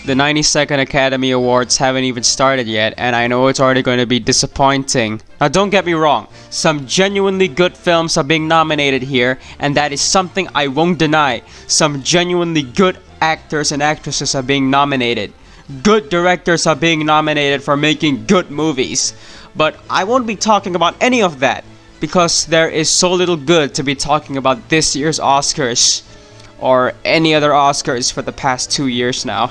The 92nd Academy Awards haven't even started yet, and I know it's already going to be disappointing. Now don't get me wrong, some genuinely good films are being nominated here, and that is something I won't deny. Some genuinely good actors and actresses are being nominated. Good directors are being nominated for making good movies. But I won't be talking about any of that, because there is so little good to be talking about this year's Oscars, or any other Oscars for the past 2 years now.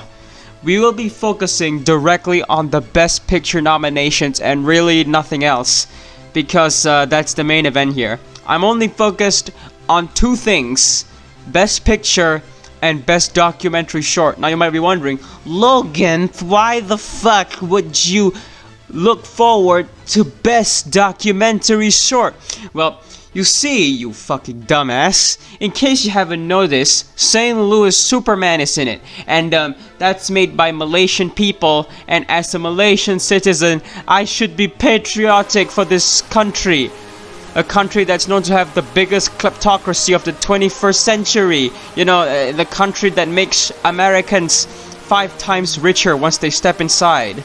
We will be focusing directly on the Best Picture nominations and really nothing else, because that's the main event here. I'm only focused on two things: Best Picture and Best Documentary Short. Now you might be wondering, Logan, why the fuck would you look forward to Best Documentary Short? Well, you see, you fucking dumbass, in case you haven't noticed, St. Louis Superman is in it, and that's made by Malaysian people, and as a Malaysian citizen, I should be patriotic for this country. A country that's known to have the biggest kleptocracy of the 21st century. You know, the country that makes Americans 5 times richer once they step inside.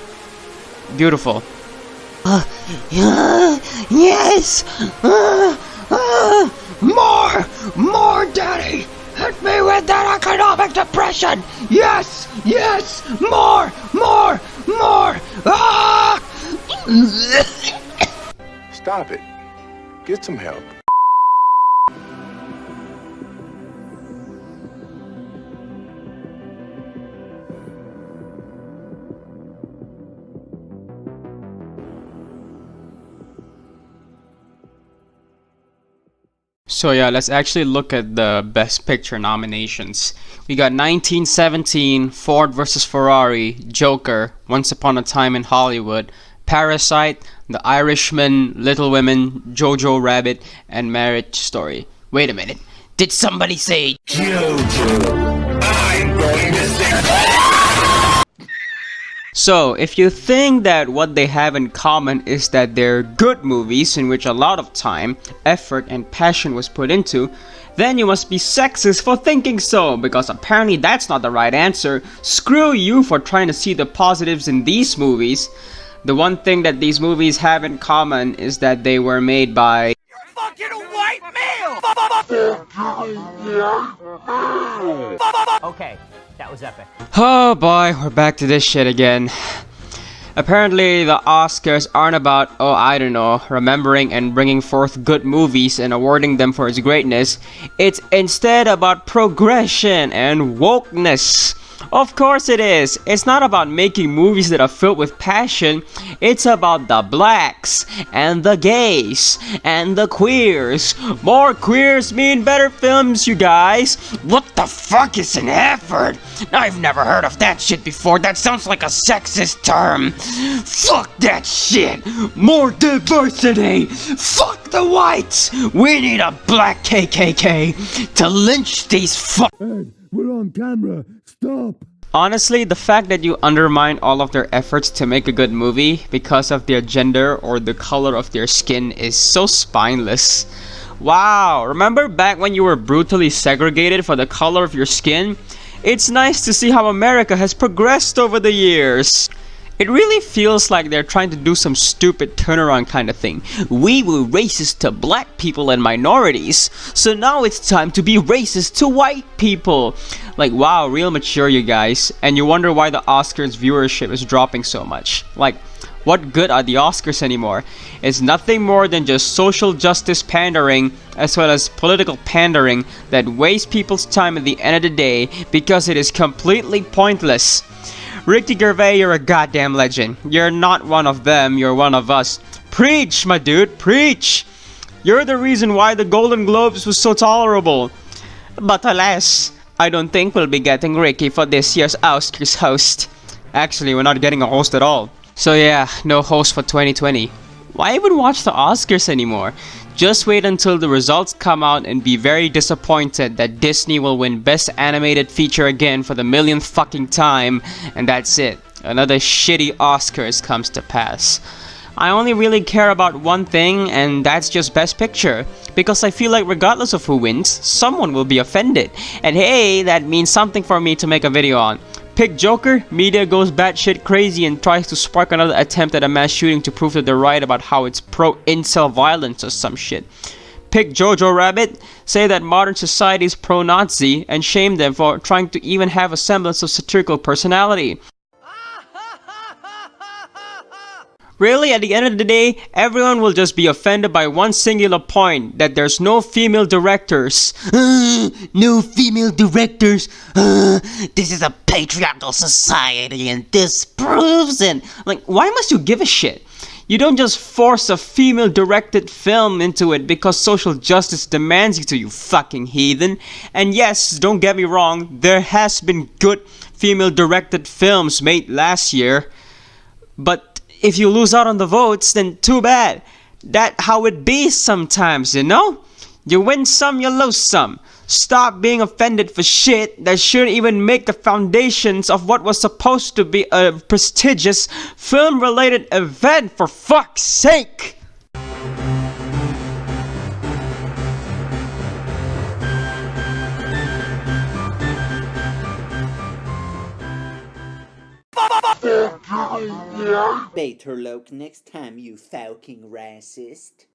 Beautiful. Yes! More, Daddy! Hit me with that economic depression! Yes! More! Ah! Stop it. Get some help. So yeah, let's actually look at the Best Picture nominations. We got 1917, Ford vs. Ferrari, Joker, Once Upon a Time in Hollywood, Parasite, The Irishman, Little Women, Jojo Rabbit, and Marriage Story. Wait a minute, did somebody say Jojo? I'm going to say... So, if you think that what they have in common is that they're good movies in which a lot of time, effort, and passion was put into, then you must be sexist for thinking so, because apparently that's not the right answer. Screw you for trying to see the positives in these movies. The one thing that these movies have in common is that they were made by... You're fucking a white male! Okay, that was epic. Oh boy, we're back to this shit again. Apparently the Oscars aren't about, oh I don't know, remembering and bringing forth good movies and awarding them for its greatness. It's instead about progression and wokeness. Of course it is. It's not about making movies that are filled with passion. It's about the blacks and the gays and the queers. More queers mean better films, you guys. What the fuck is an effort? I've never heard of that shit before. That sounds like a sexist term. Fuck that shit. More diversity. Fuck the whites. We need a black KKK to lynch these fuck. Ed, we're on camera. Stop! Honestly, the fact that you undermine all of their efforts to make a good movie because of their gender or the color of their skin is so spineless. Wow, remember back when you were brutally segregated for the color of your skin? It's nice to see how America has progressed over the years. It really feels like they're trying to do some stupid turnaround kind of thing. We were racist to black people and minorities, so now it's time to be racist to white people. Like, wow, real mature, you guys. And you wonder why the Oscars viewership is dropping so much. Like, what good are the Oscars anymore? It's nothing more than just social justice pandering as well as political pandering that wastes people's time at the end of the day because it is completely pointless. Ricky Gervais, you're a goddamn legend. You're not one of them, you're one of us. Preach, my dude, preach! You're the reason why the Golden Globes was so tolerable. But alas, I don't think we'll be getting Ricky for this year's Oscars host. Actually, we're not getting a host at all. So yeah, no host for 2020. Why even watch the Oscars anymore? Just wait until the results come out and be very disappointed that Disney will win Best Animated Feature again for the millionth fucking time, and that's it. Another shitty Oscars comes to pass. I only really care about one thing, and that's just Best Picture. Because I feel like regardless of who wins, someone will be offended. And hey, that means something for me to make a video on. Pick Joker, media goes batshit crazy and tries to spark another attempt at a mass shooting to prove that they're right about how it's pro-incel violence or some shit. Pick Jojo Rabbit, say that modern society is pro-Nazi, and shame them for trying to even have a semblance of satirical personality. Really, at the end of the day, everyone will just be offended by one singular point, that there's no female directors. No female directors. This is a patriarchal society and this proves it. Like, why must you give a shit? You don't just force a female-directed film into it because social justice demands you to, you fucking heathen. And yes, don't get me wrong, there has been good female-directed films made last year. But if you lose out on the votes, then too bad. That's how it be sometimes, you know? You win some, you lose some. Stop being offended for shit that shouldn't even make the foundations of what was supposed to be a prestigious film-related event, for fuck's sake! Better luck next time, you fucking racist.